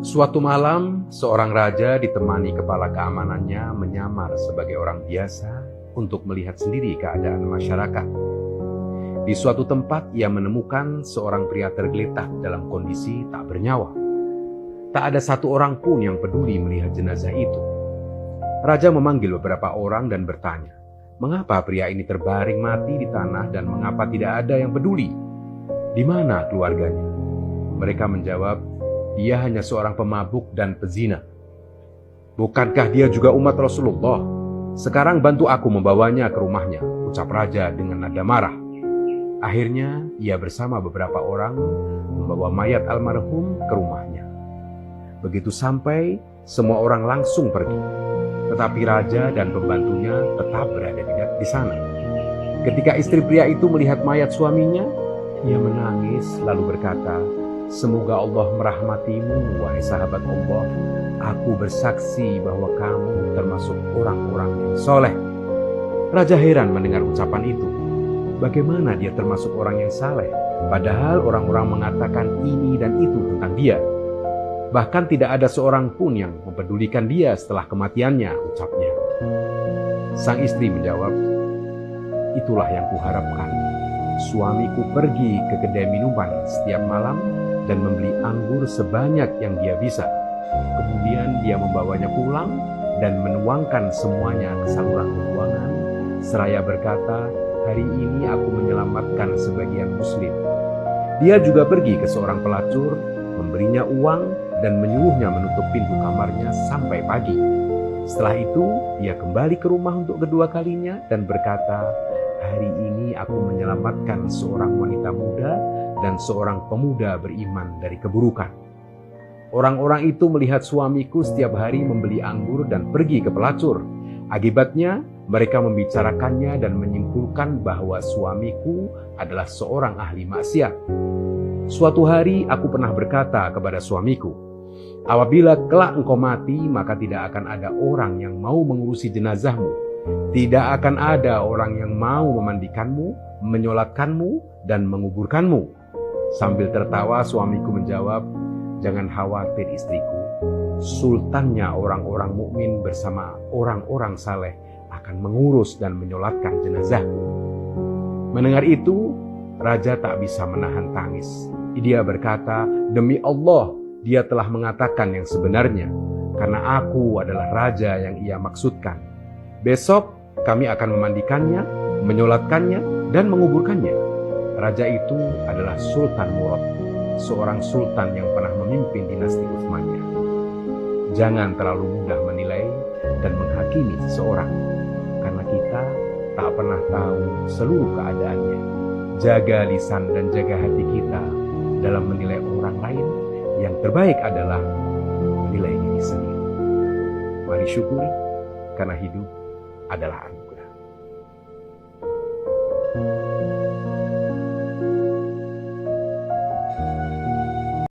Suatu malam, seorang raja ditemani kepala keamanannya menyamar sebagai orang biasa untuk melihat sendiri keadaan masyarakat. Di suatu tempat, ia menemukan seorang pria tergeletak dalam kondisi tak bernyawa. Tak ada satu orang pun yang peduli melihat jenazah itu. Raja memanggil beberapa orang dan bertanya, mengapa pria ini terbaring mati di tanah dan mengapa tidak ada yang peduli? Di mana keluarganya? Mereka menjawab, dia hanya seorang pemabuk dan pezina. Bukankah dia juga umat Rasulullah? Sekarang bantu aku membawanya ke rumahnya, ucap raja dengan nada marah. Akhirnya ia bersama beberapa orang membawa mayat almarhum ke rumahnya. Begitu sampai, semua orang langsung pergi. Tetapi raja dan pembantunya tetap berada di sana. Ketika istri pria itu melihat mayat suaminya, ia menangis lalu berkata, semoga Allah merahmatimu, wahai sahabat Allah. Aku bersaksi bahwa kamu termasuk orang-orang yang soleh. Raja heran mendengar ucapan itu. Bagaimana dia termasuk orang yang saleh? Padahal orang-orang mengatakan ini dan itu tentang dia. Bahkan tidak ada seorang pun yang mempedulikan dia setelah kematiannya, ucapnya. Sang istri menjawab, itulah yang kuharapkan. Suamiku pergi ke kedai minuman setiap malam dan membeli anggur sebanyak yang dia bisa. Kemudian dia membawanya pulang dan menuangkan semuanya ke saluran pembuangan, seraya berkata, hari ini aku menyelamatkan sebagian muslim. Dia juga pergi ke seorang pelacur, memberinya uang dan menyuruhnya menutup pintu kamarnya sampai pagi. Setelah itu, dia kembali ke rumah untuk kedua kalinya dan berkata, hari ini aku menyelamatkan seorang wanita muda dan seorang pemuda beriman dari keburukan. Orang-orang itu melihat suamiku setiap hari membeli anggur dan pergi ke pelacur. Akibatnya, mereka membicarakannya dan menyimpulkan bahwa suamiku adalah seorang ahli maksiat. Suatu hari aku pernah berkata kepada suamiku, apabila kelak engkau mati, maka tidak akan ada orang yang mau mengurusi jenazahmu. Tidak akan ada orang yang mau memandikanmu, menyolatkanmu, dan menguburkanmu. Sambil tertawa suamiku menjawab, jangan khawatir istriku. Sultannya orang-orang mukmin bersama orang-orang saleh akan mengurus dan menyolatkan jenazahku. Mendengar itu, raja tak bisa menahan tangis. Dia berkata, demi Allah, dia telah mengatakan yang sebenarnya, karena aku adalah raja yang ia maksudkan. Besok kami akan memandikannya, menyolatkannya, dan menguburkannya. Raja itu adalah Sultan Murad, seorang sultan yang pernah memimpin dinasti Utsmaniyah. Jangan terlalu mudah menilai dan menghakimi seseorang, karena kita tak pernah tahu seluruh keadaannya. Jaga lisan dan jaga hati kita dalam menilai orang lain. Yang terbaik adalah menilai diri sendiri. Mari syukuri, karena hidup adalah anugerah.